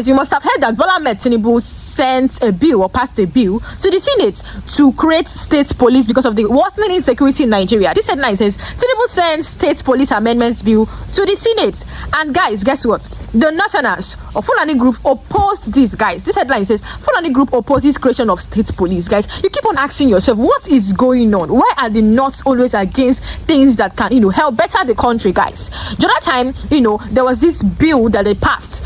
You must have heard that Bola Ahmed Tinubu sent a bill or passed a bill to the Senate to create state police because of the worsening insecurity in Nigeria. This headline says Tinubu sends state police amendments bill to the Senate. And guys, guess what? The Northerners or Fulani group opposed this, guys. This headline says Fulani group opposes creation of state police. Guys, you keep on asking yourself, what is going on? Why are the North always against things that can, help better the country, guys? The other time, there was this bill that they passed,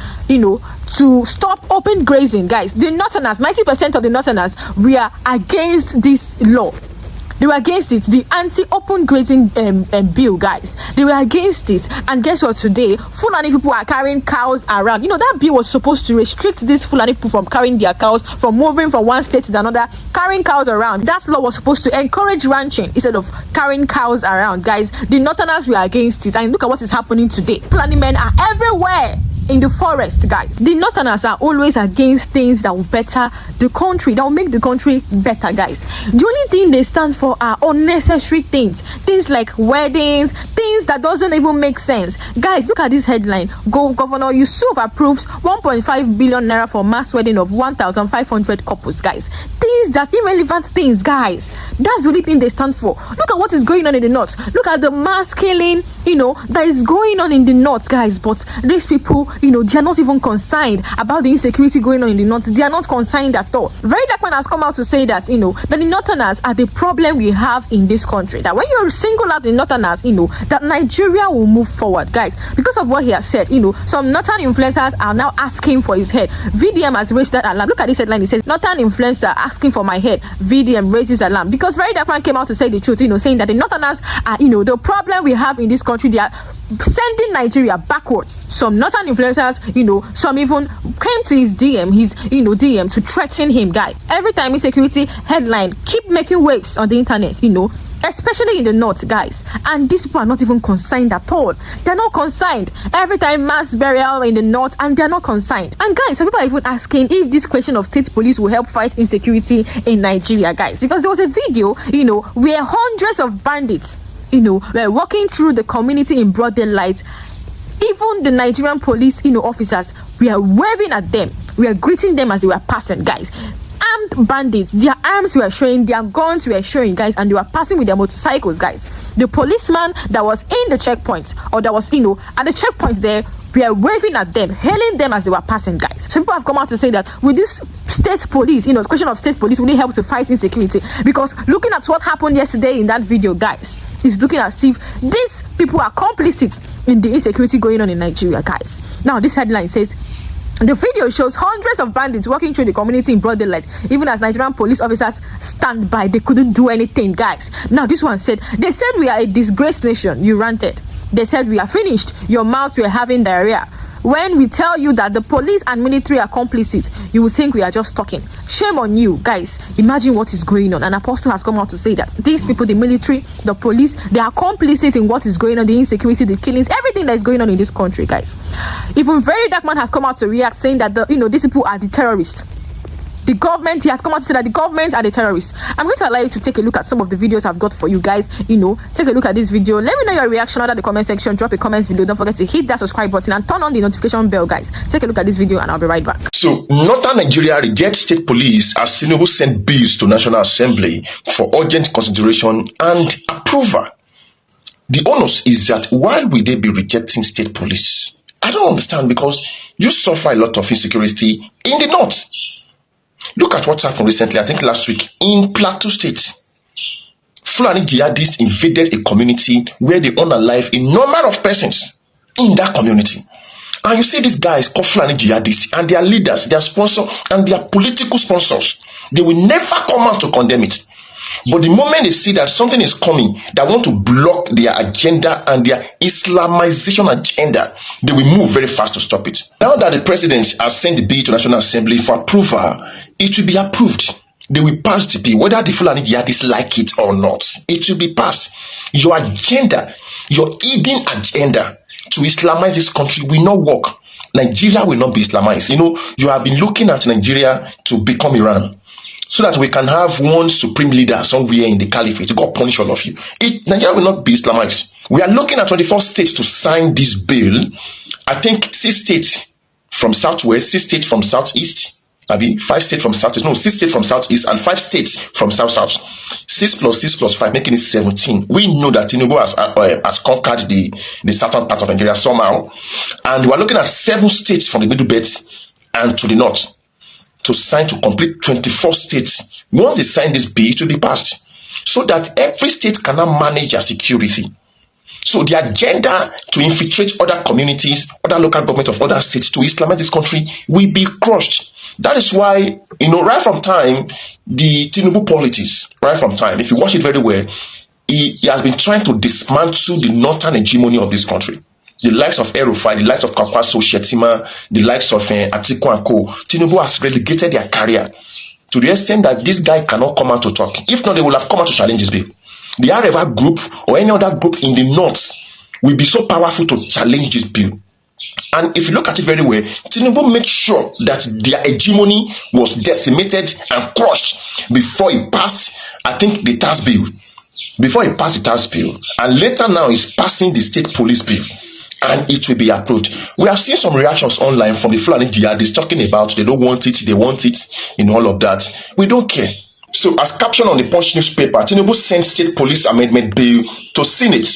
to stop open grazing, guys. The Northerners, 90% of the Northerners were against this law. They were against it, the anti-open grazing bill, guys. They were against it. And guess what? Today, Fulani people are carrying cows around. That bill was supposed to restrict these Fulani people from carrying their cows, from moving from one state to another, carrying cows around. That law was supposed to encourage ranching instead of carrying cows around, guys. The Northerners were against it. And look at what is happening today. Fulani men are everywhere in the forest, guys. The Northerners are always against things that will better the country, that will make the country better, guys. The only thing they stand for are unnecessary things like weddings, things that doesn't even make sense. Guys, look at this headline. Governor Yusuf approves 1.5 billion naira for mass wedding of 1,500 couples, guys. Things that irrelevant things, guys. That's the only thing they stand for. Look at what is going on in the North. Look at the mass killing, that is going on in the North, guys. But these people, they are not even concerned about the insecurity going on in the North. They are not concerned at all. Very Dark Man has come out to say that, that the Northerners are the problem we have in this country. That when you single out the Northerners, that Nigeria will move forward, guys. Because of what he has said, some Northern influencers are now asking for his head. VDM has raised that alarm. Look at this headline. It says, Northern influencer asking for my head. VDM raises alarm. Because Very Dark Man came out to say the truth, saying that the Northerners are, the problem we have in this country. They are sending Nigeria backwards. Some Northern influencers, some even came to his DM to threaten him, guys. Every time insecurity headline keep making waves on the internet, especially in the North, guys. And these people are not even concerned at all. They're not concerned. Every time mass burial in the North, and they're not concerned. And guys, some people are even asking if this question of state police will help fight insecurity in Nigeria, guys. Because there was a video, where hundreds of bandits, were walking through the community in broad daylight. Even the Nigerian police, officers, we are waving at them. We are greeting them as they were passing, guys. Armed bandits, their arms were showing, their guns were showing, guys, and they were passing with their motorcycles, guys. The policeman that was in the checkpoint, or that was, at the checkpoint there, we are waving at them, hailing them as they were passing, guys. Some people have come out to say that with this state police, the question of state police really helps to fight insecurity. Because looking at what happened yesterday in that video, guys, is looking as if these people are complicit in the insecurity going on in Nigeria, guys. Now, this headline says, the video shows hundreds of bandits walking through the community in broad daylight. Even as Nigerian police officers stand by, they couldn't do anything, guys. Now, this one said, they said we are a disgraced nation. You ranted. They said we are finished. Your mouth were having diarrhea. When we tell you that the police and military are complicit, you will think we are just talking. Shame on you, guys. Imagine what is going on. An apostle has come out to say that these people, the military, the police, they are complicit in what is going on, the insecurity, the killings, everything that is going on in this country, guys. Even Very Dark Man has come out to react, saying that these people are the terrorists. The government, he has come out to say that the government are the terrorists. I'm going to allow you to take a look at some of the videos I've got for you guys. Take a look at this video. Let me know your reaction under the comment section. Drop a comment below. Don't forget to hit that subscribe button and turn on the notification bell, guys. Take a look at this video and I'll be right back. So, Northern Nigeria rejects state police as Tinubu sent bills to National Assembly for urgent consideration and approval. The onus is that why will they be rejecting state police? I don't understand, because you suffer a lot of insecurity in the North. Look at what happened recently, I think last week, in Plateau State. Fulani jihadists invaded a community where they own alive a number of persons in that community. And you see these guys called Fulani jihadists and their leaders, their sponsors, and their political sponsors. They will never come out to condemn it. But the moment they see that something is coming that want to block their agenda and their Islamization agenda, they will move very fast to stop it. Now that the president has sent the bill to National Assembly for approval, it will be approved. They will pass the bill, whether the Fulani jihadists like it or not. It will be passed. Your agenda, your hidden agenda to Islamize this country will not work. Nigeria will not be Islamized. You have been looking at Nigeria to become Iran, so that we can have one supreme leader somewhere in the caliphate. God punish all of you. Nigeria will not be Islamized. We are looking at 24 states to sign this bill. I think 6 states from southwest, 6 states from southeast, 5 states from southeast, no, 6 states from southeast, and 5 states from south. 6 plus 6 plus 5, making it 17. We know that Tinubu has conquered the southern part of Nigeria somehow, and we are looking at 7 states from the middle belt and to the north to sign to complete 24 states. Once they sign this bill, it will be passed, so that every state can now manage their security. So the agenda to infiltrate other communities, other local government of other states to Islamize this country will be crushed. That is why, right from time, the Tinubu politics, right from time, if you watch it very well, he has been trying to dismantle the northern hegemony of this country. The likes of Erufai, the likes of Kwankwaso, Shetima, the likes of Atiku and Co. Tinubu has relegated their career to the extent that this guy cannot come out to talk. If not, they will have come out to challenge this bill. The Areva group or any other group in the north will be so powerful to challenge this bill. And if you look at it very well, Tinubu made sure that their hegemony was decimated and crushed before he passed, I think, the tax bill. Before he passed the tax bill. And later now he's passing the state police bill. And it will be approved. We have seen some reactions online from the Fulani jihadists talking about they don't want it, they want it, all of that. We don't care. So, as captioned on the Punch newspaper, Tinubu sent state police amendment bill to Senate.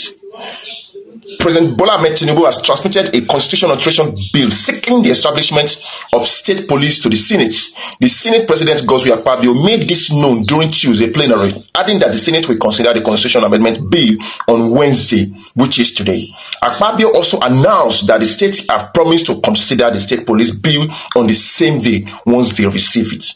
President Bola Ahmed Tinubu has transmitted a constitutional alteration bill seeking the establishment of state police to the Senate. The Senate President Godswill Akpabio made this known during Tuesday plenary, adding that the Senate will consider the constitutional amendment bill on Wednesday, which is today. Akpabio also announced that the states have promised to consider the state police bill on the same day once they receive it.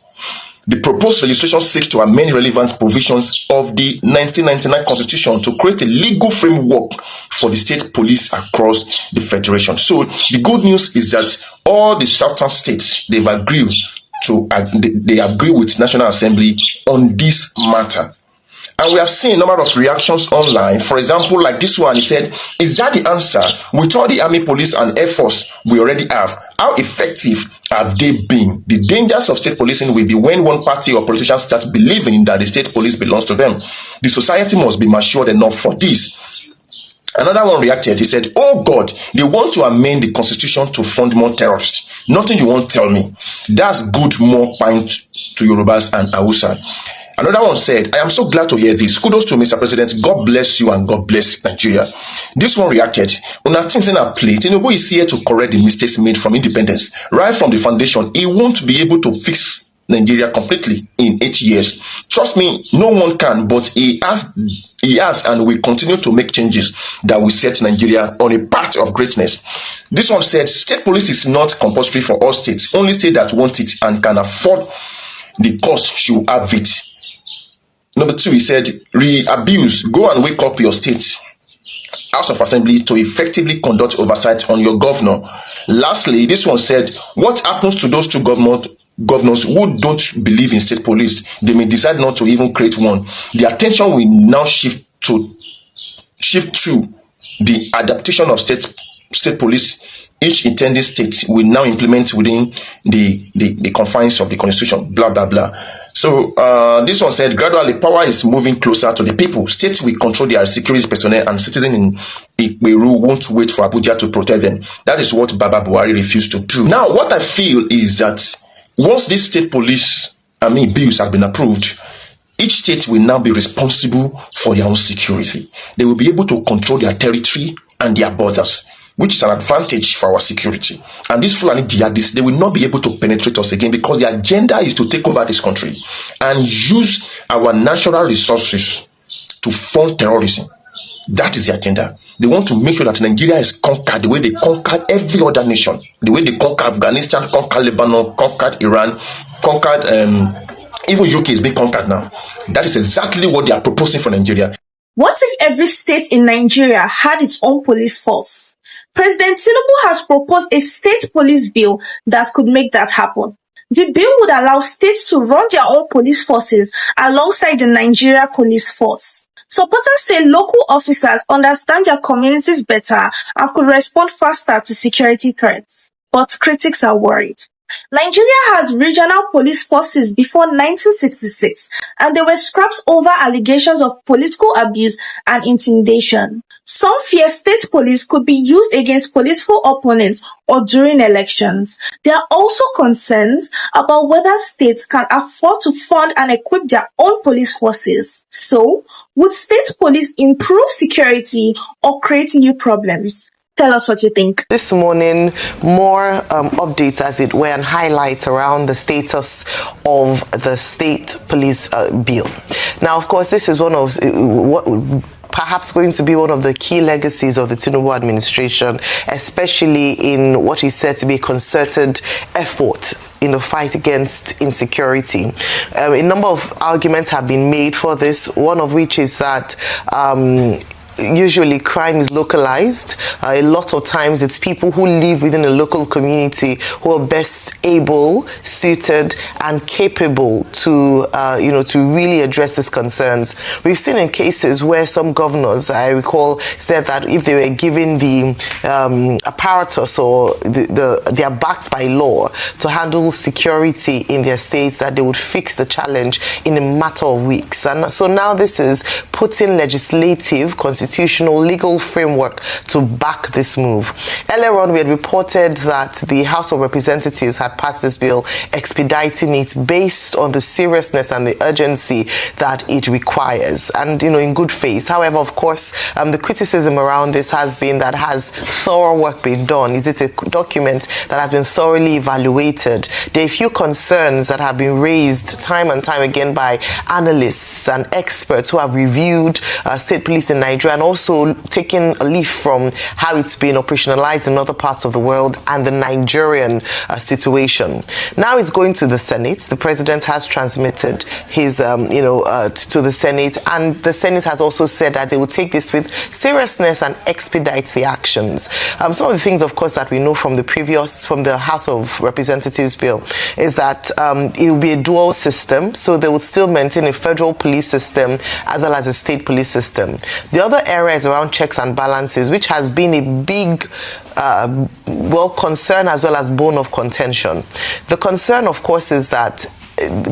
The proposed legislation seeks to amend relevant provisions of the 1999 Constitution to create a legal framework for the state police across the federation. So the good news is that all the southern states, they agree with National Assembly on this matter. And we have seen a number of reactions online. For example, like this one, he said, is that the answer? With all the army, police, and air force we already have, how effective have they been? The dangers of state policing will be when one party or politician starts believing that the state police belongs to them. The society must be matured enough for this. Another one reacted. He said, oh God, they want to amend the constitution to fund more terrorists. Nothing you won't tell me. That's good, more pint to Yorubas and Hausa. Another one said, I am so glad to hear this. Kudos to Mr. President. God bless you and God bless Nigeria. This one reacted. Una things in a play. Tinubu is here to correct the mistakes made from independence. Right from the foundation, he won't be able to fix Nigeria completely in 8 years. Trust me, no one can, but he has and will continue to make changes that will set Nigeria on a path of greatness. This one said, state police is not compulsory for all states. Only state that want it and can afford the cost should have it. Number 2, he said, re-abuse, go and wake up your state House of Assembly to effectively conduct oversight on your governor. Lastly, this one said, what happens to those 2 governors who don't believe in state police? They may decide not to even create one. The attention will now shift to the adaptation of state police. Each intended state will now implement within the confines of the constitution, blah, blah, blah. So this one said, gradually power is moving closer to the people. States will control their security personnel and citizens in Peru won't wait for Abuja to protect them. That is what Baba Buhari refused to do. Now, what I feel is that once these state police, bills have been approved, each state will now be responsible for their own security. They will be able to control their territory and their borders, which is an advantage for our security. And these Fulani jihadists, they will not be able to penetrate us again because the agenda is to take over this country and use our natural resources to fund terrorism. That is the agenda. They want to make sure that Nigeria is conquered the way they conquered every other nation. The way they conquered Afghanistan, conquered Lebanon, conquered Iran, conquered, even UK is being conquered now. That is exactly what they are proposing for Nigeria. What if every state in Nigeria had its own police force? President Tinubu has proposed a state police bill that could make that happen. The bill would allow states to run their own police forces alongside the Nigeria police force. Supporters say local officers understand their communities better and could respond faster to security threats. But critics are worried. Nigeria had regional police forces before 1966, and they were scrapped over allegations of political abuse and intimidation. Some fear state police could be used against political opponents or during elections. There are also concerns about whether states can afford to fund and equip their own police forces. So, would state police improve security or create new problems? Tell us what you think. This morning, more updates, as it were, and highlights around the status of the state police bill. Now, of course, this is one of what perhaps going to be one of the key legacies of the Tinubu administration, especially in what is said to be a concerted effort in the fight against insecurity. A number of arguments have been made for this, one of which is that usually crime is localized. A lot of times it's people who live within a local community who are best able, suited and capable to to really address these concerns. We've seen in cases where some governors, I recall, said that if they were given the apparatus or they are backed by law to handle security in their states, that they would fix the challenge in a matter of weeks. And so now this is putting legislative, constitutional, legal framework to back this move. Earlier on, we had reported that the House of Representatives had passed this bill, expediting it based on the seriousness and the urgency that it requires, and in good faith. However, of course, the criticism around this has been that has thorough work been done? Is it a document that has been thoroughly evaluated? There are a few concerns that have been raised time and time again by analysts and experts who have reviewed state police in Nigeria and also taken a leaf from how it's been operationalized in other parts of the world and the Nigerian situation. Now it's going to the Senate. The president has transmitted his, to the Senate, and the Senate has also said that they will take this with seriousness and expedite the actions. Some of the things, of course, that we know from the House of Representatives bill is that it will be a dual system, so they would still maintain a federal police system as well as a state police system. The other area is around checks and balances, which has been a big concern as well as bone of contention. The concern, of course, is that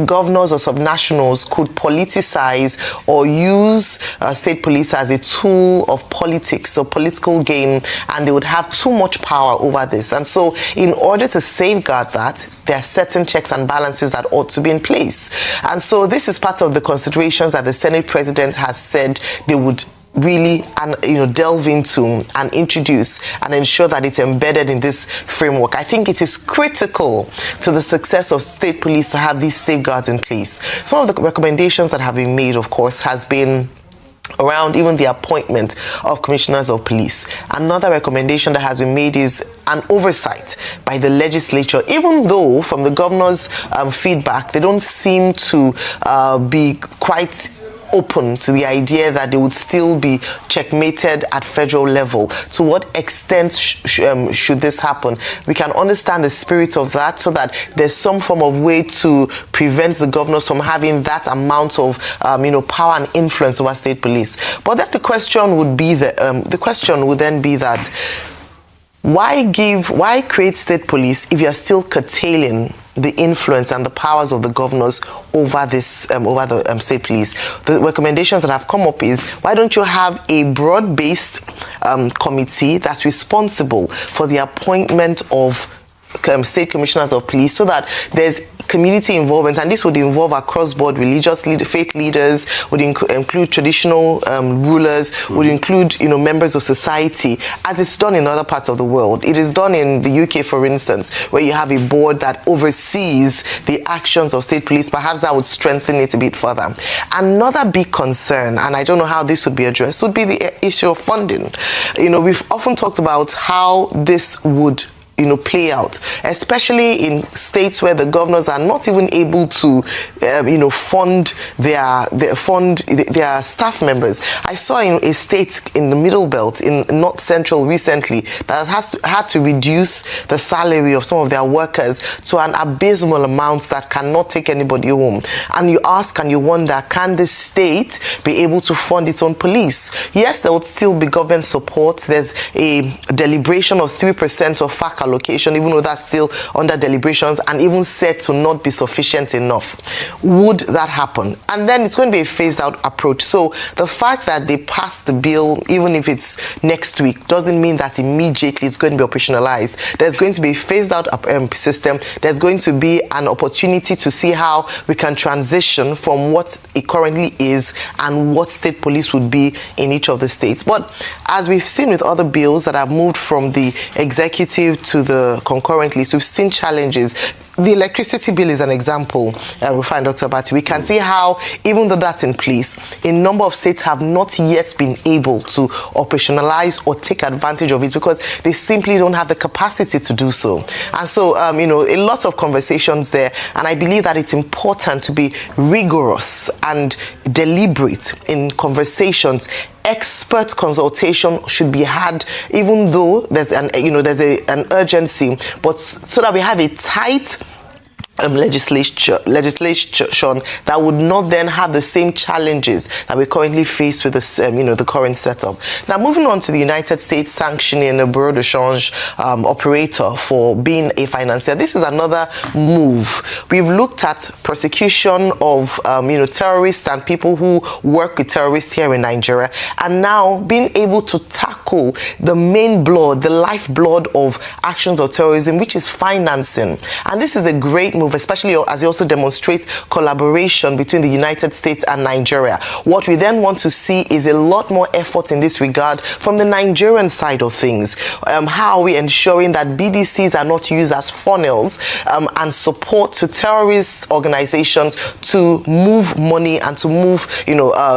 governors or subnationals could politicize or use state police as a tool of politics or political gain, and they would have too much power over this. And so in order to safeguard that, there are certain checks and balances that ought to be in place. And so this is part of the considerations that the Senate president has said they would really delve into and introduce and ensure that it's embedded in this framework. I think it is critical to the success of state police to have these safeguards in place. Some of the recommendations that have been made, of course, has been around even the appointment of commissioners of police. Another recommendation that has been made is an oversight by the legislature, even though from the governor's feedback, they don't seem to be quite open to the idea that they would still be checkmated at federal level. To what extent should this happen? We can understand the spirit of that, so that there's some form of way to prevent the governors from having that amount of power and influence over state police. But then the question would be that why create state police if you're still curtailing the influence and the powers of the governors over this over the state police? The recommendations that have come up is, why don't you have a broad-based committee that's responsible for the appointment of state commissioners of police, so that there's community involvement, and this would involve across-board religious faith leaders, would include traditional rulers, would include members of society, as it's done in other parts of the world. It is done in the UK, for instance, where you have a board that oversees the actions of state police. Perhaps that would strengthen it a bit further. Another big concern, and I don't know how this would be addressed, would be the issue of funding. We've often talked about how this would play out, especially in states where the governors are not even able to, fund their staff members. I saw in a state in the Middle Belt, in North Central recently, that had to reduce the salary of some of their workers to an abysmal amount that cannot take anybody home. And you ask and you wonder, can the state be able to fund its own police? Yes, there would still be government support. There's a deliberation of 3% of FAC allocation, even though that's still under deliberations and even said to not be sufficient enough. Would that happen? And then it's going to be a phased out approach. So the fact that they passed the bill, even if it's next week, doesn't mean that immediately it's going to be operationalized. There's going to be a phased out system. There's going to be an opportunity to see how we can transition from what it currently is and what state police would be in each of the states. But as we've seen with other bills that have moved from the executive to the concurrently, so we've seen challenges. The electricity bill is an example. We find Dr. Abati. We can see how, even though that's in place, a number of states have not yet been able to operationalize or take advantage of it because they simply don't have the capacity to do so. And so, a lot of conversations there. And I believe that it's important to be rigorous and deliberate in conversations. Expert consultation should be had, even though there's an urgency, but so that we have a tight legislation that would not then have the same challenges that we currently face with the current setup. Now, moving on to the United States sanctioning a bureau de change operator for being a financier. This is another move. We've looked at prosecution of terrorists and people who work with terrorists here in Nigeria, and now being able to tackle the main blood, the lifeblood of actions of terrorism, which is financing. And this is a great move, especially as it also demonstrates collaboration between the United States and Nigeria. What we then want to see is a lot more effort in this regard from the Nigerian side of things. How are we ensuring that BDCs are not used as funnels and support to terrorist organizations to move money and to move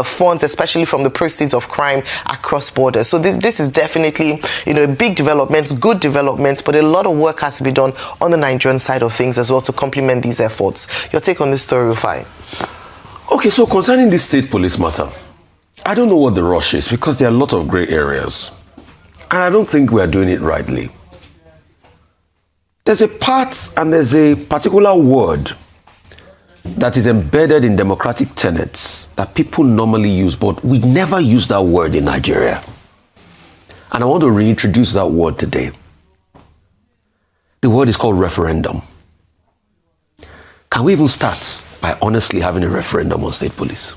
funds, especially from the proceeds of crime, across borders. So this is definitely a big development, good development, but a lot of work has to be done on the Nigerian side of things as well to complement these efforts. Your take on this story, Rufai? Okay, so concerning the state police matter, I don't know what the rush is because there are a lot of gray areas. And I don't think we are doing it rightly. There's a part and there's a particular word that is embedded in democratic tenets that people normally use, but we never use that word in Nigeria. And I want to reintroduce that word today. The word is called referendum. Can we even start by honestly having a referendum on state police?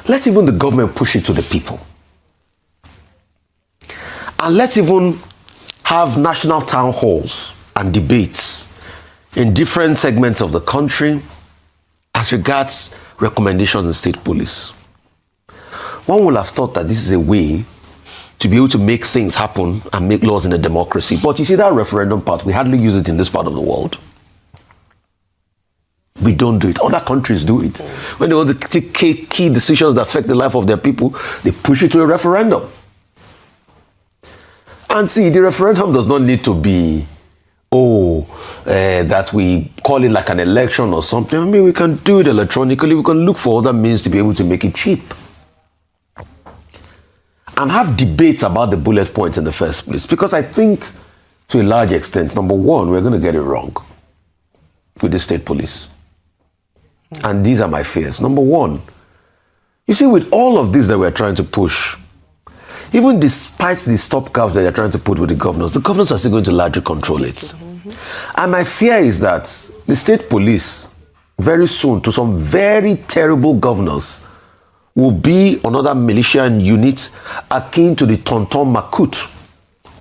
Let even the government push it to the people. And let's even have national town halls and debates in different segments of the country as regards recommendations in state police. One would have thought that this is a way to be able to make things happen and make laws in a democracy. But you see that referendum part, we hardly use it in this part of the world. We don't do it. Other countries do it. When they want to take key decisions that affect the life of their people, they push it to a referendum. And see, the referendum does not need to be, that we call it like an election or something. I mean, we can do it electronically. We can look for other means to be able to make it cheap. And have debates about the bullet points in the first place. Because I think, to a large extent, number one, we're going to get it wrong with the state police. And these are my fears. Number one, you see, with all of this that we're trying to push, even despite the stopgaps that they're trying to put with the governors are still going to largely control it. Mm-hmm. And my fear is that the state police, very soon, to some very terrible governors, will be another militia unit akin to the Tonton Macoute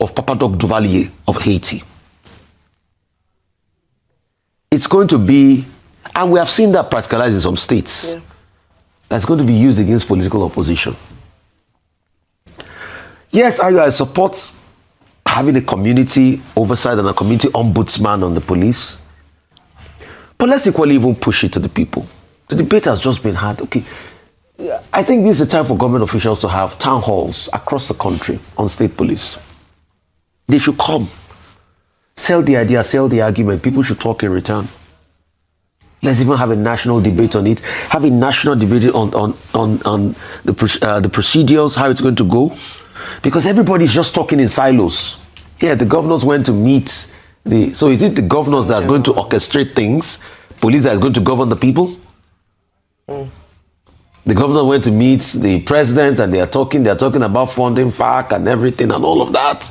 of Papa Doc Duvalier of Haiti. It's going to be, and we have seen that practicalized in some states, that's going to be used against political opposition. Yes, I support having a community oversight and a community ombudsman on the police. But let's equally even push it to the people. The debate has just been had. Okay, I think this is a time for government officials to have town halls across the country on state police. They should come, sell the idea, sell the argument. People should talk in return. Let's even have a national debate on it. Have a national debate on the procedures, how it's going to go. Because everybody's just talking in silos. Yeah, the governors went to meet so is it the governors that's going to orchestrate things? Police that is going to govern the people? The governor went to meet the president and they're talking about funding FARC and everything and all of that.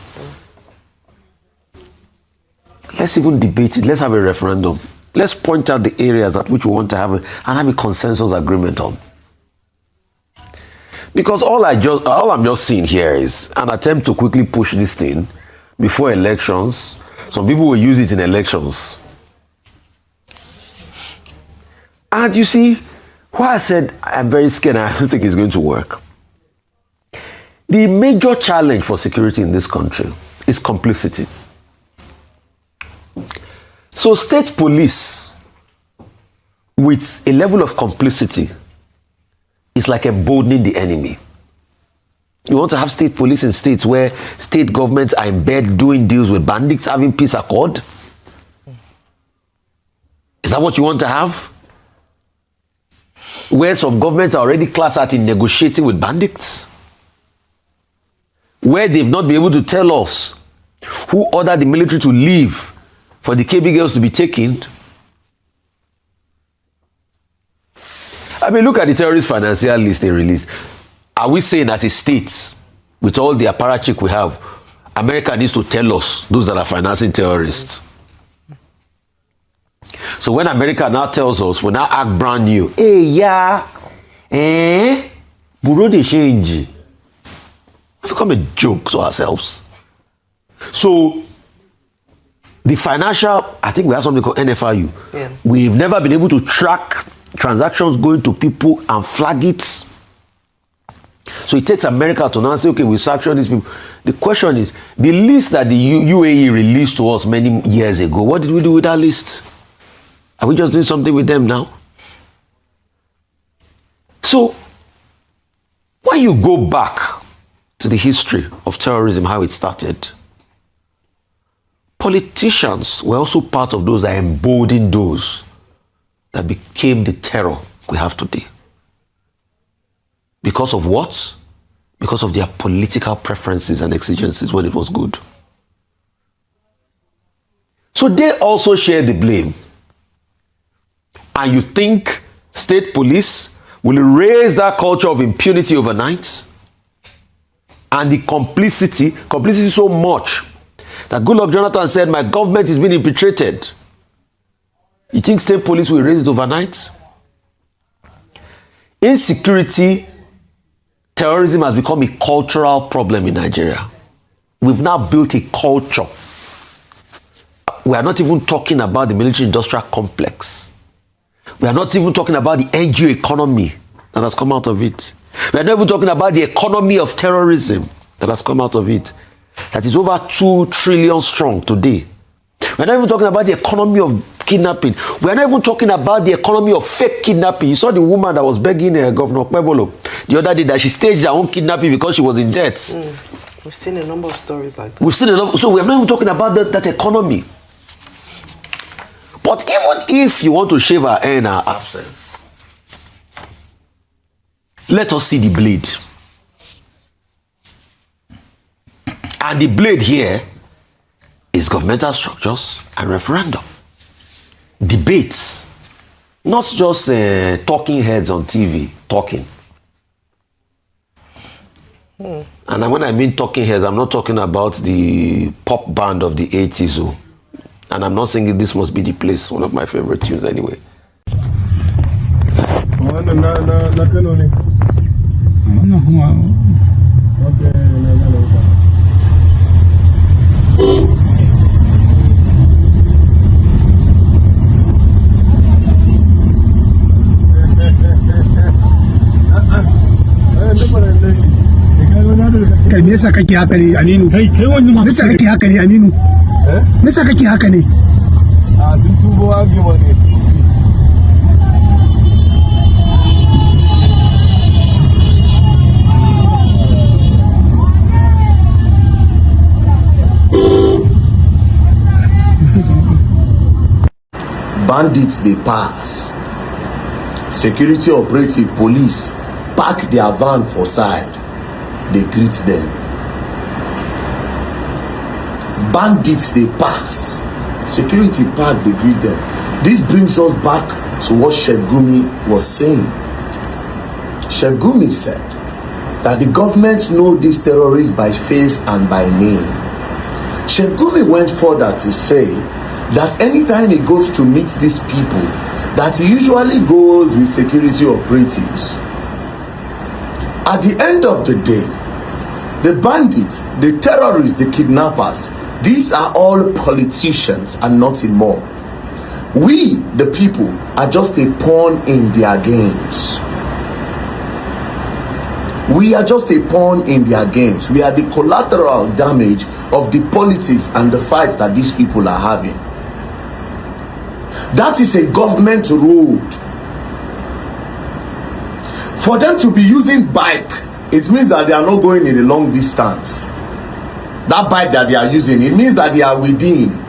let's even debate it. Let's have a referendum. Let's point out the areas at which we want to have and have a consensus agreement on. Because all I'm just seeing here is an attempt to quickly push this thing before elections. Some people will use it in elections. And you see, why I said I'm very scared and I don't think it's going to work. The major challenge for security in this country is complicity. So state police with a level of complicity is like emboldening the enemy. You want to have state police in states where state governments are in bed doing deals with bandits, having peace accord? Is that what you want to have? Where some governments are already class out in negotiating with bandits? Where they've not been able to tell us who ordered the military to leave for the KB girls to be taken? I mean, look at the terrorist financial list they released. Are we saying as a state, with all the apparatchik we have, America needs to tell us those that are financing terrorists? So when America now tells us, we now act brand new. Hey, yeah, Bureau de change. It's become a joke to ourselves. So the financial, I think we have something called NFRU. Yeah. We've never been able to track transactions going to people and flag it. So it takes America to now say, okay, we sanction these people. The question is, the list that the UAE released to us many years ago, what did we do with that list? Are we just doing something with them now? So, when you go back to the history of terrorism, how it started, politicians were also part of those that emboldened those that became the terror we have today. Because of what? Because of their political preferences and exigencies when it was good. So they also share the blame. And you think state police will erase that culture of impunity overnight? And the complicity so much that Goodluck Jonathan said, my government is being infiltrated. You think state police will erase it overnight? Insecurity, terrorism has become a cultural problem in Nigeria. We've now built a culture. We are not even talking about the military-industrial complex. We are not even talking about the NGO economy that has come out of it. We are not even talking about the economy of terrorism that has come out of it. That is over 2 trillion strong today. We are not even talking about the economy of kidnapping. We are not even talking about the economy of fake kidnapping. You saw the woman that was begging Governor Kwebolo the other day that she staged her own kidnapping because she was in debt. We've seen a number of stories like that. We've seen a number. So we are not even talking about that economy. But even if you want to shave our hair in our absence, let us see the blade. And the blade here is governmental structures and referendum. Debates. Not just talking heads on TV talking. And when I mean talking heads, I'm not talking about the pop band of the 80s. Oh. And I'm not saying this must be the place. One of my favorite tunes anyway. Kai me yasa kake haka ne Aminu? Kai wannan ma me yasa kake haka ne Aminu? Me yasa kake haka ne? A sun tubo agewa ne. Bandits they pass. Security operative police park their van for side. They greet them. Bandits they pass. Security park they greet them. This brings us back to what Shegumi was saying. Shegumi said that the government know these terrorists by face and by name. Shegumi went further to say that anytime he goes to meet these people, that he usually goes with security operatives. At the end of the day, the bandits, the terrorists, the kidnappers, these are all politicians and nothing more. We, the people, are just a pawn in their games. We are just a pawn in their games. We are the collateral damage of the politics and the fights that these people are having. That is a government road. For them to be using bike, it means that they are not going in a long distance. That bike that they are using, it means that they are within.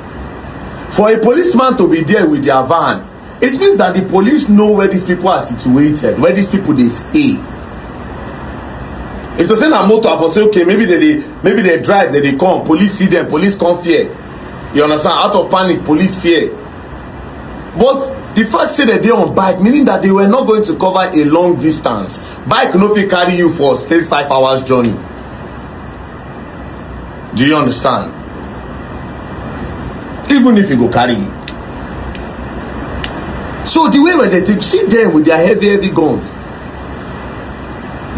For a policeman to be there with their van, it means that the police know where these people are situated, where these people they stay. If to say na motor, I for say okay, maybe they drive, they come, police see them, police come fear. You understand? Out of panic, police fear. But the fact say that they on bike, meaning that they were not going to cover a long distance. Bike no fit carry you for straight 5 hours journey. Do you understand? Even if you go carry you. So the way where they take, see them with their heavy guns,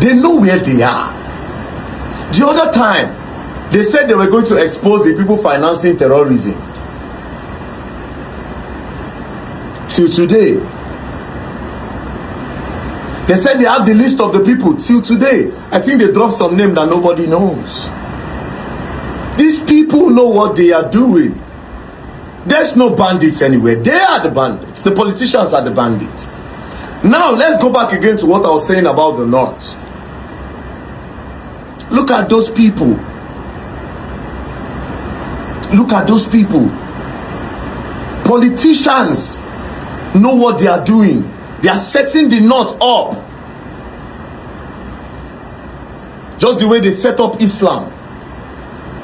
they know where they are. The other time, they said they were going to expose the people financing terrorism. Till today, they said they have the list of the people. Till today, I think they dropped some name that nobody knows. These people know what they are doing. There's no bandits anywhere. They are the bandits. The politicians are the bandits. Now, let's go back again to what I was saying about the North. Look at those people. Look at those people. Politicians know what they are doing. They are setting the North up. Just the way they set up Islam.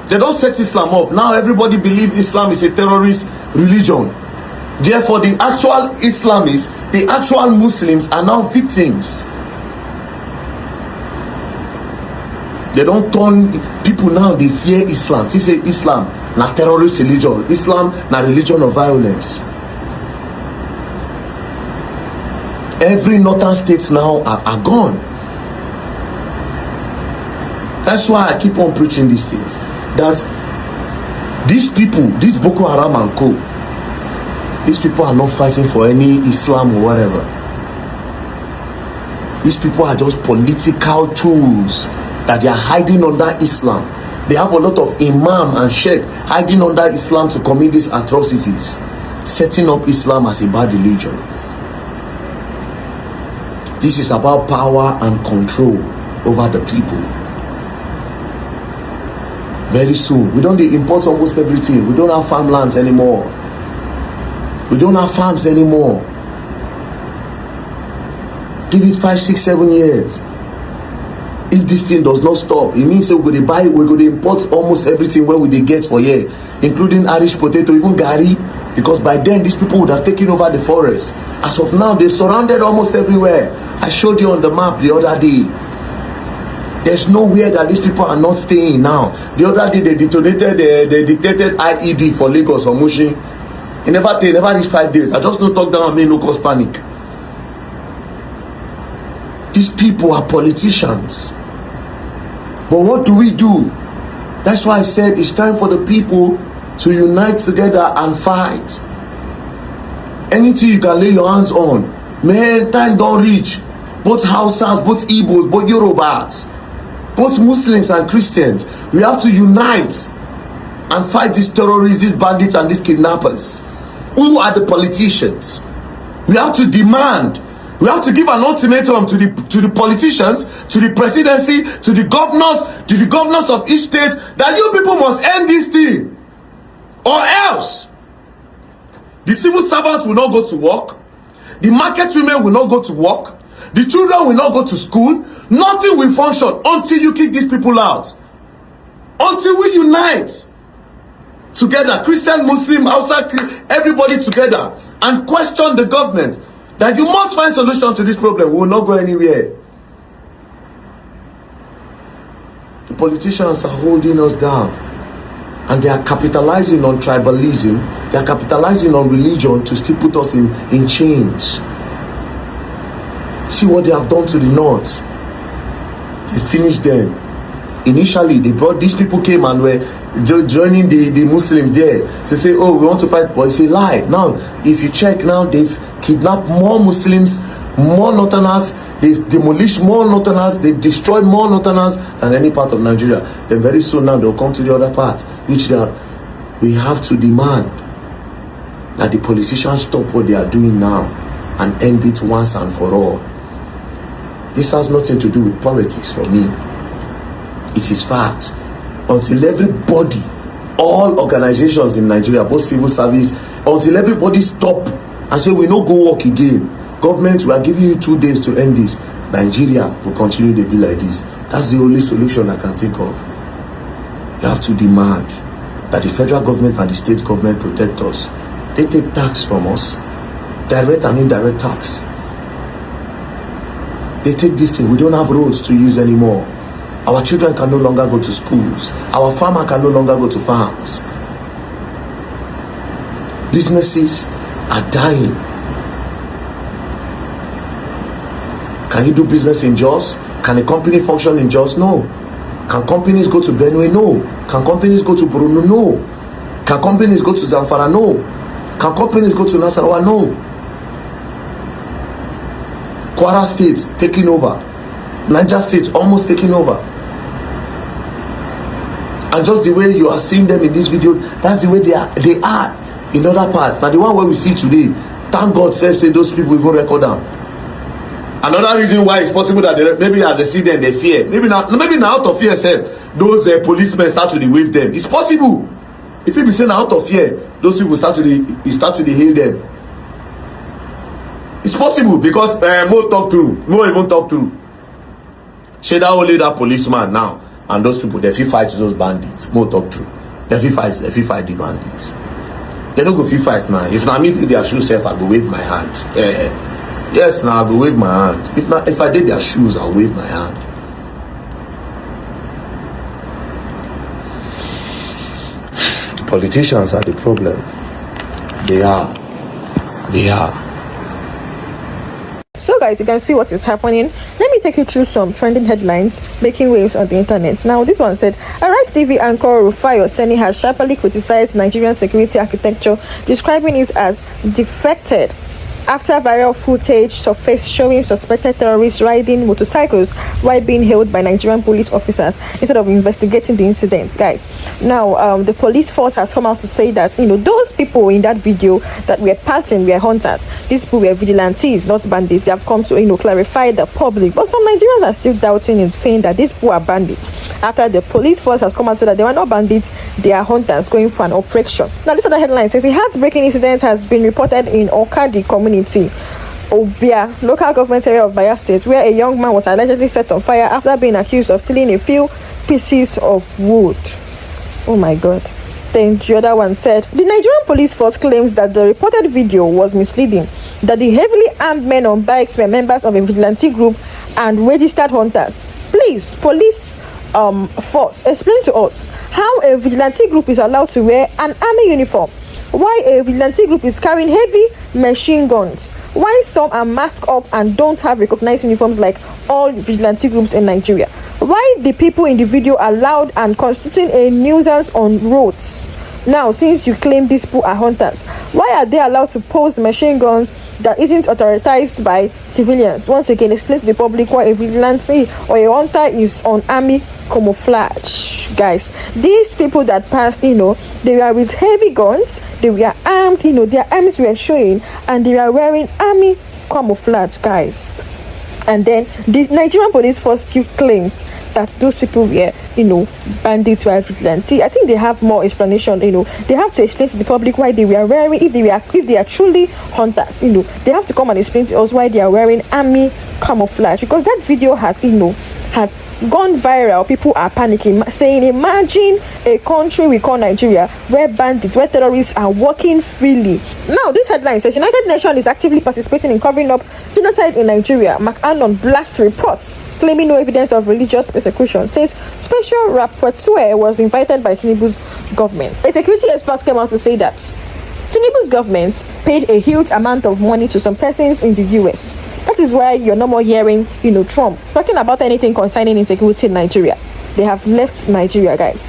They don't set Islam up. Now everybody believes Islam is a terrorist religion. Therefore, the actual Islamists, the actual Muslims are now victims. They don't turn people now, they fear Islam. They say Islam na terrorist religion. Islam na religion of violence. Every northern states now are gone. That's why I keep on preaching these things. That these people, these Boko Haram and co, these people are not fighting for any Islam or whatever. These people are just political tools that they are hiding under Islam. They have a lot of imam and sheikh hiding under Islam to commit these atrocities, setting up Islam as a bad religion. This is about power and control over the people. Very soon, we don't import almost everything. We don't have farmlands anymore. We don't have farms anymore. Give it 5, 6, 7 years. If this thing does not stop, it means we're going to import almost everything where we get for here, including Irish potato, even gari, because by then these people would have taken over the forest. As of now, they're surrounded almost everywhere. I showed you on the map the other day. There's nowhere that these people are not staying now. The other day they dictated IED for Lagos or Mushin. It never reached 5 days. I just don't talk down and me no cause panic. These people are politicians. But what do we do? That's why I said it's time for the people to unite together and fight. Anything you can lay your hands on. Man, time don't reach. Both Hausas, both Igbos, both Yorubas, both Muslims and Christians. We have to unite and fight these terrorists, these bandits and these kidnappers. Who are the politicians? We have to demand. We have to give an ultimatum to the politicians, to the presidency, to the governors of each state, that you people must end this thing, or else the civil servants will not go to work, the market women will not go to work, the children will not go to school. Nothing will function until you kick these people out. Until we unite together, Christian, Muslim, Hausa, everybody together, and question the government that you must find solution to this problem. We will not go anywhere. The politicians are holding us down. And they are capitalizing on tribalism. They are capitalizing on religion to still put us in chains. See what they have done to the north. They finished them. Initially, these people came and were joining the Muslims there to say, oh, we want to fight, but it's a lie. Now, if you check now, they've kidnapped more Muslims, more Northerners, they've demolished more Northerners, they've destroyed more Northerners than any part of Nigeria. Then very soon now, they'll come to the other part, which we have to demand that the politicians stop what they are doing now and end it once and for all. This has nothing to do with politics for me. It is fact. Until everybody, all organizations in Nigeria, both civil service, until everybody stop and say we no go work again, government, we are giving you 2 days to end this, Nigeria will continue to be like this. That's the only solution I can think of. You have to demand that the federal government and the state government protect us. They take tax from us, direct and indirect tax. They take this thing. We don't have roads to use anymore. Our children can no longer go to schools. Our farmer can no longer go to farms. Businesses are dying. Can you do business in Jos? Can a company function in Jos? No. Can companies go to Benue? No. Can companies go to Borno? No. Can companies go to Zamfara? No. Can companies go to Nasarawa? No. Kwara State taking over. Niger State almost taking over. And just the way you are seeing them in this video, that's the way they are in other parts. Now the one where we see today, thank God say those people even record them. Another reason why it's possible that maybe as they see them they fear. Maybe now out of fear, those policemen start to wave them. It's possible. If people say out of fear, those people start to hail them. It's possible because Mo even talk through. Sheda only that policeman now, and those people they fit fight those bandits. Mo talk through. They fit fight the bandits. They don't go fit fight now. If na me did their shoes self, I go wave my hand. Yes, now I go wave my hand. If I did their shoes, I'll wave my hand. Politicians are the problem. They are. So guys, you can see what is happening. Let me take you through some trending headlines making waves on the internet. Now this one said, Arise TV anchor Rufai Oseni has sharply criticized Nigerian security architecture, describing it as defected after viral footage surfaced showing suspected terrorists riding motorcycles while being hailed by Nigerian police officers instead of investigating the incidents. Guys, now the police force has come out to say that those people in that video that were passing were hunters. These people were vigilantes, not bandits. They have come to clarify the public, but some Nigerians are still doubting and saying that these people are bandits after the police force has come out to say that they are not bandits, they are hunters going for an operation. Now this other headline says a heartbreaking incident has been reported in Okadi community, Obia, local government area of Bayelsa State, where a young man was allegedly set on fire after being accused of stealing a few pieces of wood. Oh my God. Then the other one said, the Nigerian police force claims that the reported video was misleading, that the heavily armed men on bikes were members of a vigilante group and registered hunters. Please, police force, explain to us how a vigilante group is allowed to wear an army uniform, why a vigilante group is carrying heavy machine guns, why some are masked up and don't have recognized uniforms like all vigilante groups in Nigeria, why the people in the video are loud and constituting a nuisance on roads. Now, since you claim these people are hunters, why are they allowed to pose machine guns that isn't authorized by civilians? Once again, explain to the public why a vigilante or a hunter is on army camouflage. Guys, these people that passed, they were with heavy guns, they were armed, their arms were showing, and they were wearing army camouflage, guys. And then the Nigerian police force still claims that those people were, bandits, were vigilantes. I think they have more explanation. They have to explain to the public why they were wearing, if they are truly hunters. They have to come and explain to us why they are wearing army camouflage, because that video has gone viral. People are panicking, saying, imagine a country we call Nigeria where bandits, where terrorists are walking freely. Now this headline says United Nations is actively participating in covering up genocide in Nigeria. McAnon blasts reports claiming no evidence of religious persecution. Says special rapporteur was invited by Tinubu'S government. A security expert came out to say that Tinubu's government paid a huge amount of money to some persons in the US. That is why you're no more hearing, Trump talking about anything concerning insecurity in Nigeria. They have left Nigeria, guys.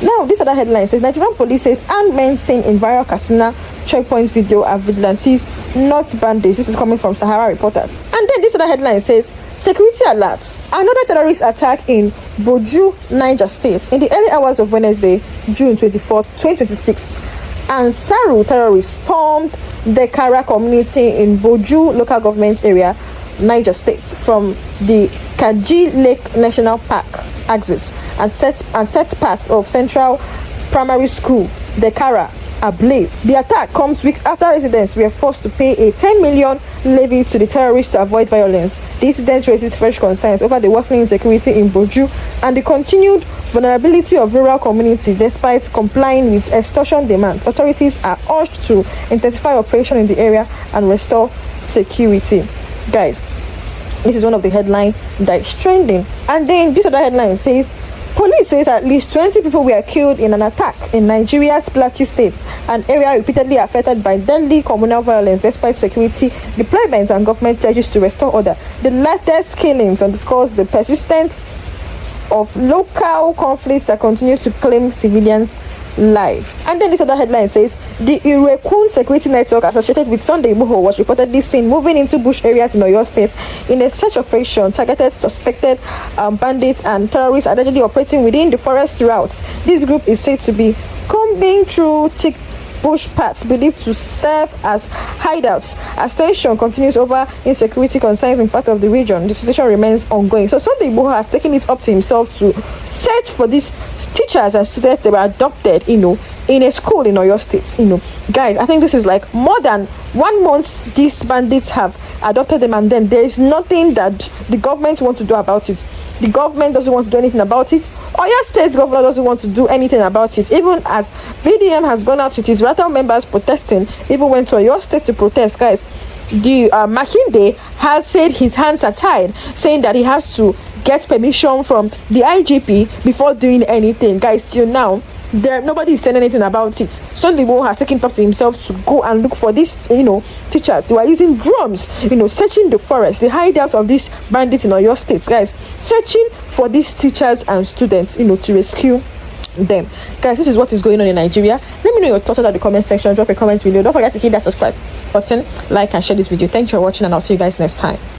Now, this other headline says Nigerian police says armed men seen in viral Katsina checkpoint video are vigilantes, not bandits. This is coming from Sahara Reporters. And then this other headline says security alert. Another terrorist attack in Boju, Niger State in the early hours of Wednesday, June 24th, 2026. And Saru terrorists stormed the Kara community in Boju local government area, Niger State, from the Kaji Lake National Park axis and set parts of Central Primary School, the Kara, ablaze. The attack comes weeks after residents were forced to pay a 10 million levy to the terrorists to avoid violence. The incident raises fresh concerns over the worsening insecurity in Boju and the continued vulnerability of rural community despite complying with extortion demands. Authorities are urged to intensify operation in the area and restore security. Guys, this is one of the headlines that is trending. And then this other headline says police says at least 20 people were killed in an attack in Nigeria's Plateau State, an area repeatedly affected by deadly communal violence despite security deployments and government pledges to restore order. The latest killings underscores the persistence of local conflicts that continue to claim civilians' life. And then this other headline says the Irekun security network associated with Sunday Igboho was reportedly seen moving into bush areas in Oyo State in a search operation targeted suspected bandits and terrorists allegedly operating within the forest routes. This group is said to be combing through thick bush paths believed to serve as hideouts. As tension continues over insecurity concerns in part of the region, the situation remains ongoing. So Sunday Igboho has taken it up to himself to search for these teachers and students that were adopted, in a school in Oyo State. Guys, I think this is like more than 1 month these bandits have adopted them, and then there is nothing that the government wants to do about it. The government doesn't want to do anything about it. Oyo State governor doesn't want to do anything about it. Even as VDM has gone out with his Rattle members protesting, even went to Oyo State to protest, guys. The Makinde has said his hands are tied, saying that he has to get permission from the IGP before doing anything. Guys, till now, nobody is saying anything about it. Sunday Igboho has taken it up to himself to go and look for these, teachers. They were using drones, searching the forest, the hideouts of these bandits in Oyo State, guys, searching for these teachers and students, to rescue them. Guys, this is what is going on in Nigeria. Let me know your thoughts in the comment section. Drop a comment below. Don't forget to hit that subscribe button, like and share this video. Thanks for watching, and I'll see you guys next time.